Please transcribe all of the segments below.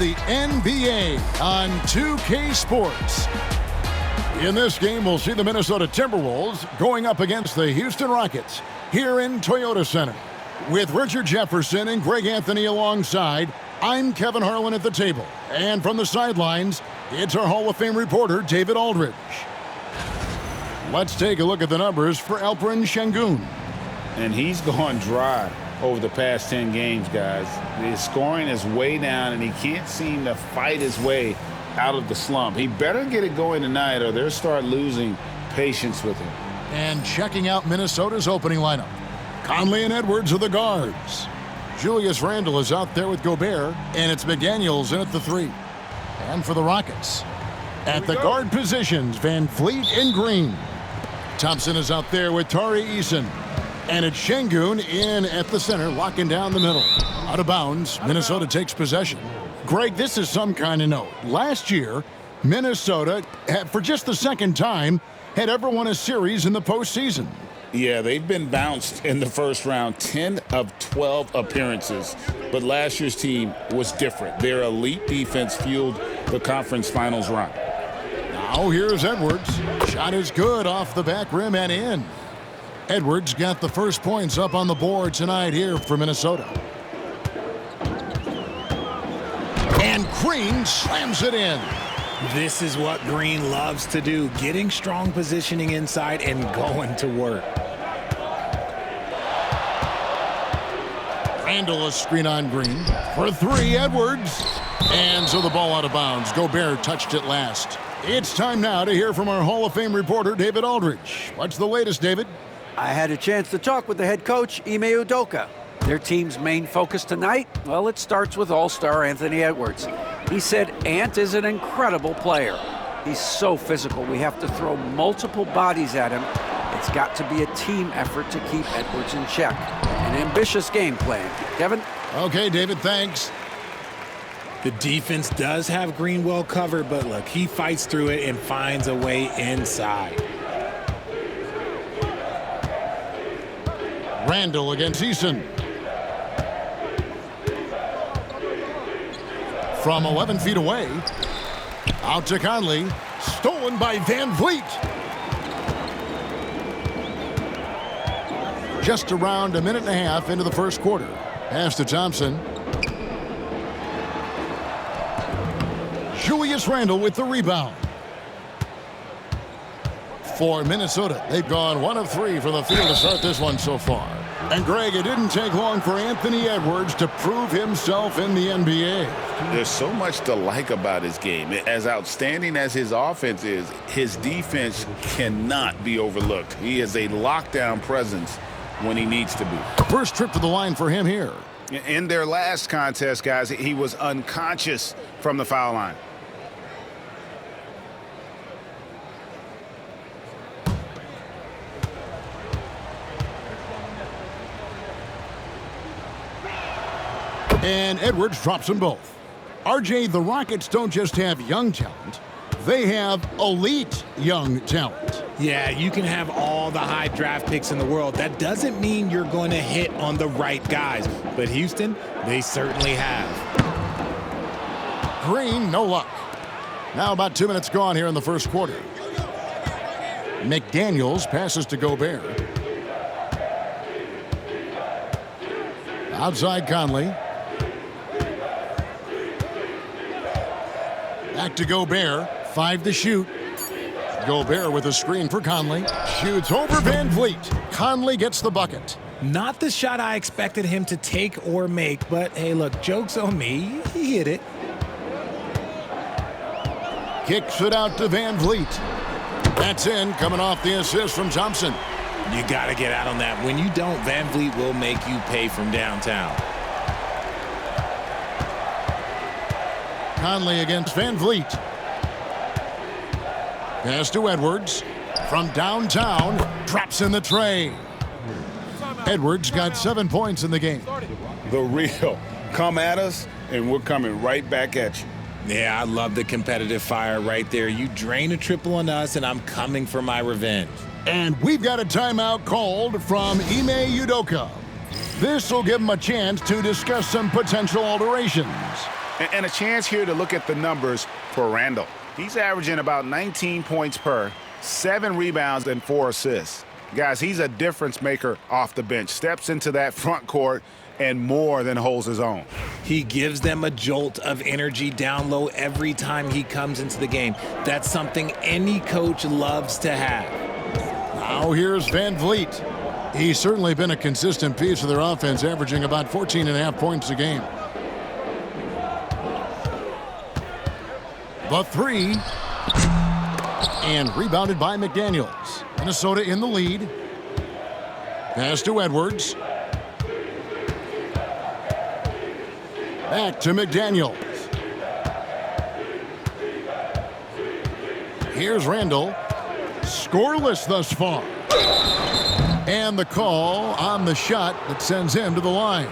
the NBA on 2K Sports. In this game, we'll see the Minnesota Timberwolves going up against the Houston Rockets here in Toyota Center. With Richard Jefferson and Greg Anthony alongside, I'm Kevin Harlan at the table. And from the sidelines, it's our Hall of Fame reporter, David Aldridge. Let's take a look at the numbers for Alperen Sengun. And he's gone dry over the past 10 games, guys. His scoring is way down, and he can't seem to fight his way out of the slump. He better get it going tonight, or they'll start losing patience with him. And checking out Minnesota's opening lineup. Conley and Edwards are the guards. Julius Randle is out there with Gobert, and it's McDaniels in at the 3. And for the Rockets, at the guard positions, Van Vliet and Green. Thompson is out there with Tari Eason. And it's Sengun in at the center, locking down the middle. Out of bounds, Minnesota takes possession. Greg, this is some kind of note. Last year, Minnesota, for just the second time, had ever won a series in the postseason. Yeah, they've been bounced in the first round, 10 of 12 appearances. But last year's team was different. Their elite defense fueled the conference finals run. Now here's Edwards. Shot is good off the back rim and in. Edwards got the first points up on the board tonight here for Minnesota. And Green slams it in. This is what Green loves to do, getting strong positioning inside and going to work. Randle a screen on Green. For 3, Edwards. And so the ball out of bounds. Gobert touched it last. It's time now to hear from our Hall of Fame reporter, David Aldridge. What's the latest, David? I had a chance to talk with the head coach, Ime Udoka. Their team's main focus tonight, well, it starts with all-star Anthony Edwards. He said Ant is an incredible player. He's so physical. We have to throw multiple bodies at him. It's got to be a team effort to keep Edwards in check. An ambitious game plan. Kevin? Okay, David, thanks. The defense does have Green well covered, but look, he fights through it and finds a way inside. Randle against Eason. From 11 feet away, out to Conley, stolen by Van Vliet. Just around a minute and a half into the first quarter. Pass to Thompson. Julius Randle with the rebound. For Minnesota, they've gone 1 of 3 from the field to start this one so far. And Greg, it didn't take long for Anthony Edwards to prove himself in the NBA. There's so much to like about his game. As outstanding as his offense is, his defense cannot be overlooked. He is a lockdown presence when he needs to be. First trip to the line for him here. In their last contest, guys, he was unconscious from the foul line. And Edwards drops them both. RJ, the Rockets don't just have young talent. They have elite young talent. Yeah, you can have all the high draft picks in the world. That doesn't mean you're going to hit on the right guys. But Houston, they certainly have. Green, no luck. Now about 2 minutes gone here in the first quarter. McDaniels passes to Gobert. Outside Conley. Back to Gobert. 5 to shoot. Gobert with a screen for Conley. Shoots over Van Vliet. Conley gets the bucket. Not the shot I expected him to take or make, but hey, look, joke's on me. He hit it. Kicks it out to Van Vliet. That's in, coming off the assist from Thompson. You got to get out on that. When you don't, Van Vliet will make you pay from downtown. Conley against Van Vliet. Pass to Edwards. From downtown, drops in the tray. Edwards got 7 points in the game. The real. Come at us, and we're coming right back at you. Yeah, I love the competitive fire right there. You drain a triple on us, and I'm coming for my revenge. And we've got a timeout called from Ime Udoka. This will give him a chance to discuss some potential alterations. And a chance here to look at the numbers for Randle. He's averaging about 19 points per, 7 rebounds, and 4 assists. Guys, he's a difference maker off the bench. Steps into that front court and more than holds his own. He gives them a jolt of energy down low every time he comes into the game. That's something any coach loves to have. Now here's Van Vliet. He's certainly been a consistent piece of their offense, averaging about 14.5 points a game. The three. And rebounded by McDaniels. Minnesota in the lead. Pass to Edwards. Back to McDaniels. Here's Randle. Scoreless thus far. And the call on the shot that sends him to the line.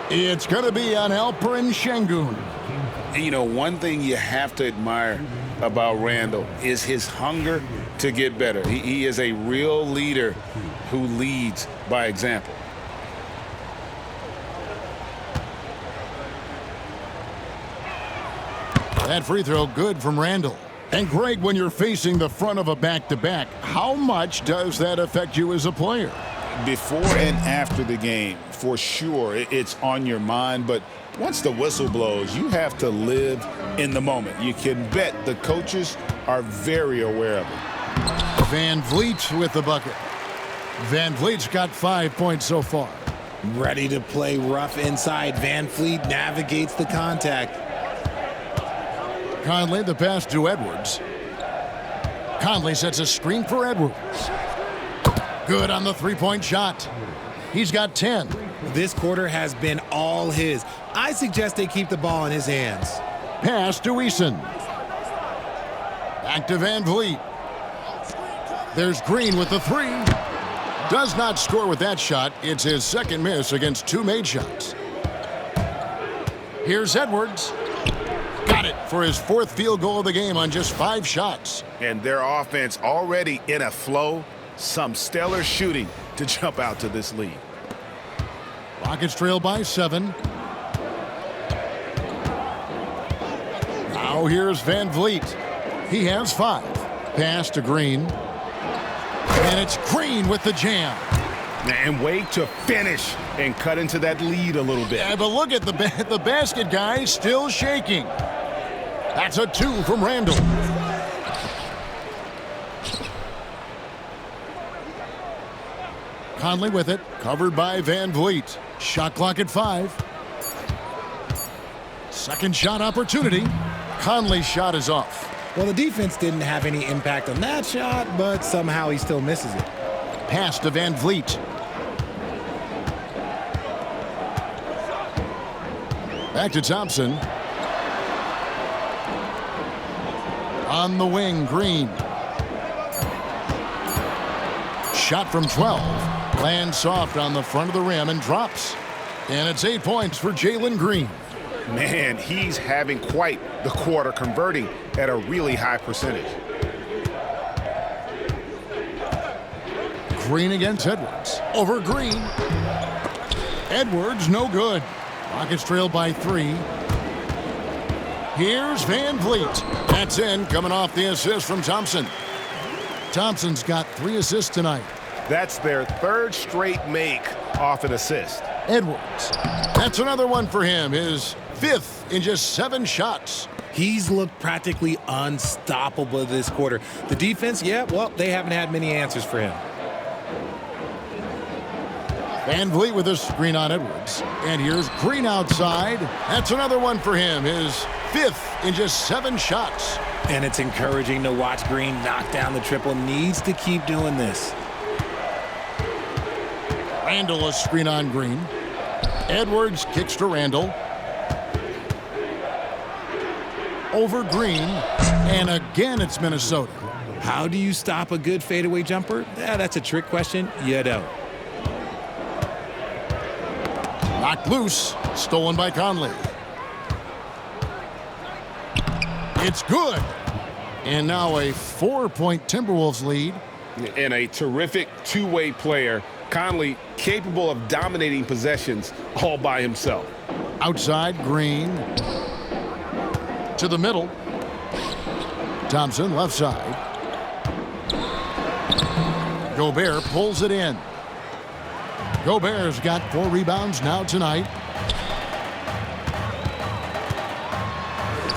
It's going to be on Alperen Şengün. And you know, one thing you have to admire about Randle is his hunger to get better. He is a real leader who leads by example. That free throw good from Randle. And Greg, when you're facing the front of a back-to-back, how much does that affect you as a player? Before and after the game, for sure, it's on your mind. But once the whistle blows, you have to live in the moment. You can bet the coaches are very aware of it. Van Vliet with the bucket. Van Vliet's got 5 points so far. Ready to play rough inside. Van Vliet navigates the contact. Conley, the pass to Edwards. Conley sets a screen for Edwards. Good on the three-point shot. He's got 10. This quarter has been all his. I suggest they keep the ball in his hands. Pass to Eason. Back to Van Vliet. There's Green with the three. Does not score with that shot. It's his second miss against 2 made shots. Here's Edwards. Got it for his 4th field goal of the game on just 5 shots. And their offense already in a flow. Some stellar shooting to jump out to this lead. Rockets trail by 7. Now here's Van Vliet. He has 5. Pass to Green. And it's Green with the jam. And wait to finish and cut into that lead a little bit. Yeah, but look at the basket guy still shaking. That's a 2 from Randle. Conley with it, covered by Van Vliet. Shot clock at 5. Second shot opportunity. Conley's shot is off. Well, the defense didn't have any impact on that shot, but somehow he still misses it. Pass to Van Vliet. Back to Thompson. On the wing, Green. Shot from 12. Lands soft on the front of the rim and drops. And it's 8 points for Jalen Green. Man, he's having quite the quarter, converting at a really high percentage. Green against Edwards. Over Green. Edwards, no good. Rockets trail by 3. Here's Van Vliet. That's in, coming off the assist from Thompson. Thompson's got 3 assists tonight. That's their 3rd straight make off an assist. Edwards. That's another one for him. His 5th in just 7 shots. He's looked practically unstoppable this quarter. The defense, yeah, well, they haven't had many answers for him. Van Vliet with a screen on Edwards. And here's Green outside. That's another one for him. His 5th in just 7 shots. And it's encouraging to watch Green knock down the triple. Needs to keep doing this. Randle a screen on Green. Edwards kicks to Randle. Over Green. And again, it's Minnesota. How do you stop a good fadeaway jumper? Yeah, that's a trick question. You don't. Knocked loose. Stolen by Conley. It's good. And now a 4-point Timberwolves lead. And a terrific two-way player. Conley capable of dominating possessions all by himself. Outside, Green. To the middle. Thompson, left side. Gobert pulls it in. Gobert's got 4 rebounds now tonight.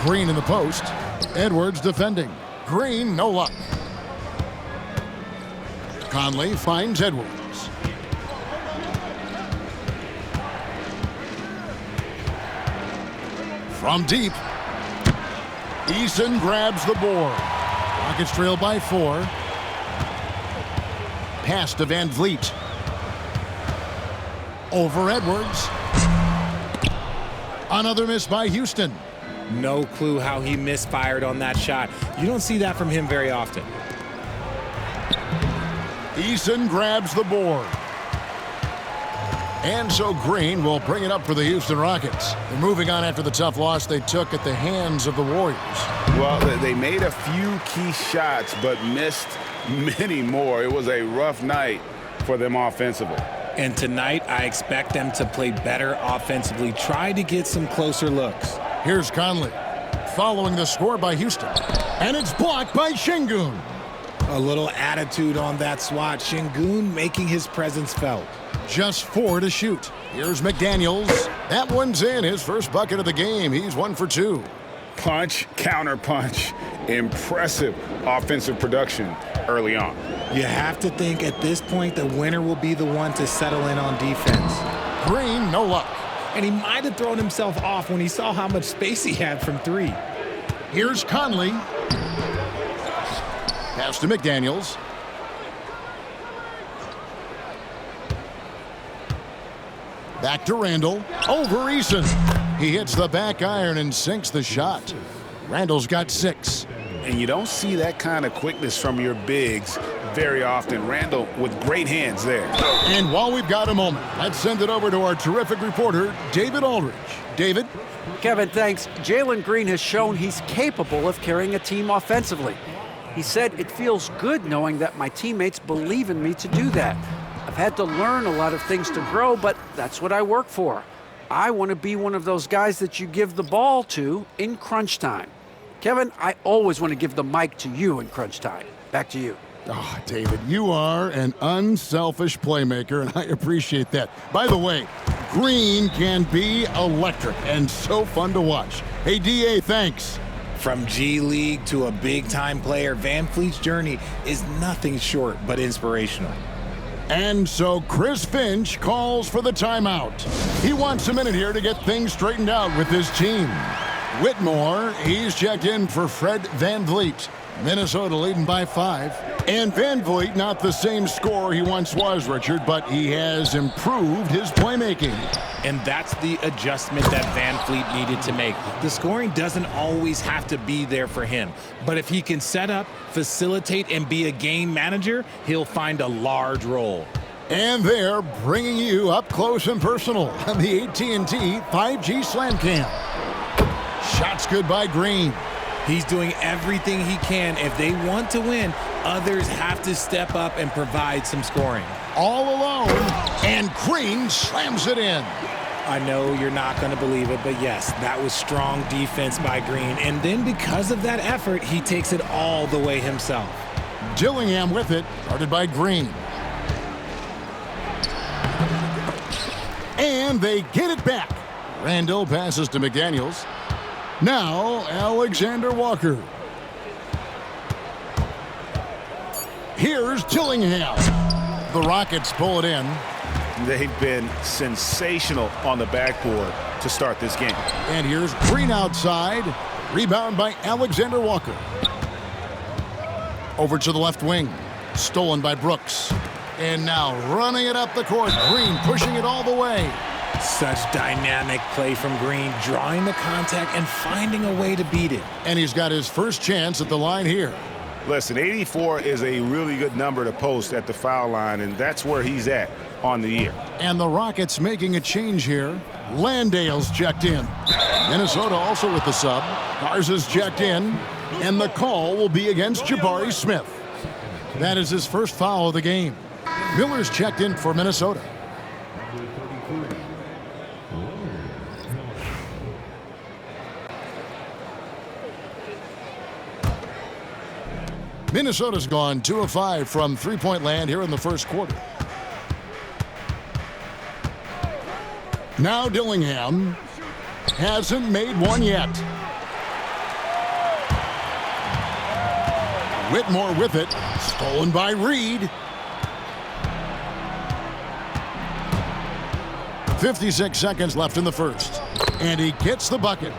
Green in the post. Edwards defending. Green, no luck. Conley finds Edwards. From deep. Eason grabs the board. Rockets trail by 4. Pass to Van Vliet. Over Edwards. Another miss by Houston. No clue how he misfired on that shot. You don't see that from him very often. Eason grabs the board. And so Green will bring it up for the Houston Rockets. They're moving on after the tough loss they took at the hands of the Warriors. Well, they made a few key shots, but missed many more. It was a rough night for them offensively. And tonight, I expect them to play better offensively. Try to get some closer looks. Here's Conley, following the score by Houston. And it's blocked by Şengün. A little attitude on that swat. Şengün making his presence felt. Just 4 to shoot. Here's McDaniels. That one's in, his first bucket of the game. He's 1 for 2. Punch, counter punch. Impressive offensive production early on. You have to think at this point the winner will be the one to settle in on defense. Green, no luck. And he might have thrown himself off when he saw how much space he had from 3. Here's Conley. Pass to McDaniels. Back to Randall. Over Eason. He hits the back iron and sinks the shot. Randall's got 6. And you don't see that kind of quickness from your bigs very often. Randall with great hands there. And while we've got a moment, let's send it over to our terrific reporter, David Aldridge. David? Kevin, thanks. Jalen Green has shown he's capable of carrying a team offensively. He said, "It feels good knowing that my teammates believe in me to do that. I've had to learn a lot of things to grow, but that's what I work for. I want to be one of those guys that you give the ball to in crunch time." Kevin, I always want to give the mic to you in crunch time. Back to you. Oh, David, you are an unselfish playmaker, and I appreciate that. By the way, Green can be electric and so fun to watch. Hey, DA, thanks. From G League to a big-time player, Van Vliet's journey is nothing short but inspirational. And so Chris Finch calls for the timeout. He wants a minute here to get things straightened out with his team. Whitmore, he's checked in for Fred VanVleet. Minnesota leading by 5. And VanVleet, not the same scorer he once was, Richard, but he has improved his playmaking. And that's the adjustment that Van Vliet needed to make. The scoring doesn't always have to be there for him. But if he can set up, facilitate, and be a game manager, he'll find a large role. And they're bringing you up close and personal on the AT&T 5G Slam Cam. Shots good by Green. He's doing everything he can. If they want to win, others have to step up and provide some scoring. All alone, and Green slams it in. I know you're not going to believe it, but yes, that was strong defense by Green. And then because of that effort, he takes it all the way himself. Dillingham with it, guarded by Green. And they get it back. Randall passes to McDaniels. Now, Alexander Walker. Here's Dillingham. The Rockets pull it in. They've been sensational on the backboard to start this game. And here's Green outside. Rebound by Alexander Walker. Over to the left wing. Stolen by Brooks. And now running it up the court. Green pushing it all the way. Such dynamic play from Green, drawing the contact and finding a way to beat it. And he's got his first chance at the line here. Listen, 84 is a really good number to post at the foul line, and that's where he's at on the year. And the Rockets making a change here. Landale's checked in. Minnesota also with the sub. Garza's checked in. And the call will be against Jabari Smith. That is his first foul of the game. Miller's checked in for Minnesota. Minnesota's gone 2 of 5 from three-point land here in the first quarter. Now Dillingham hasn't made one yet. Whitmore with it, stolen by Reed. 56 seconds left in the first, and he gets the bucket.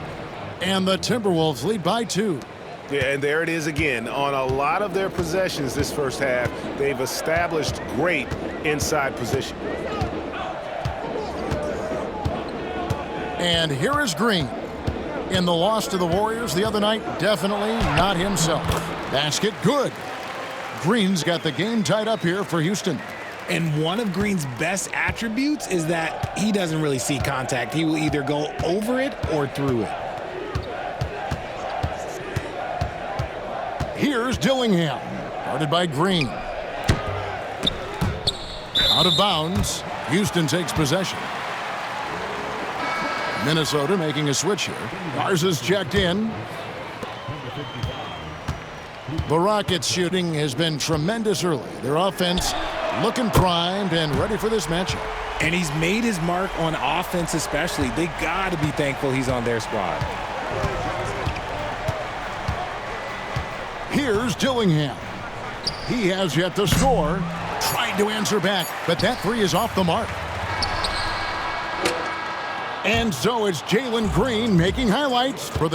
And the Timberwolves lead by 2. Yeah, and there it is again. On a lot of their possessions this first half, they've established great inside position. And here is Green. In the loss to the Warriors the other night, definitely not himself. Basket good. Green's got the game tied up here for Houston. And one of Green's best attributes is that he doesn't really see contact. He will either go over it or through it. Here's Dillingham, guarded by Green. Out of bounds. Houston takes possession. Minnesota making a switch here. Garza's checked in. The Rockets' shooting has been tremendous early. Their offense looking primed and ready for this matchup. And he's made his mark on offense especially. They got to be thankful he's on their squad. Here's Dillingham. He has yet to score. Tried to answer back, but that three is off the mark. And so it's Jalen Green making highlights for the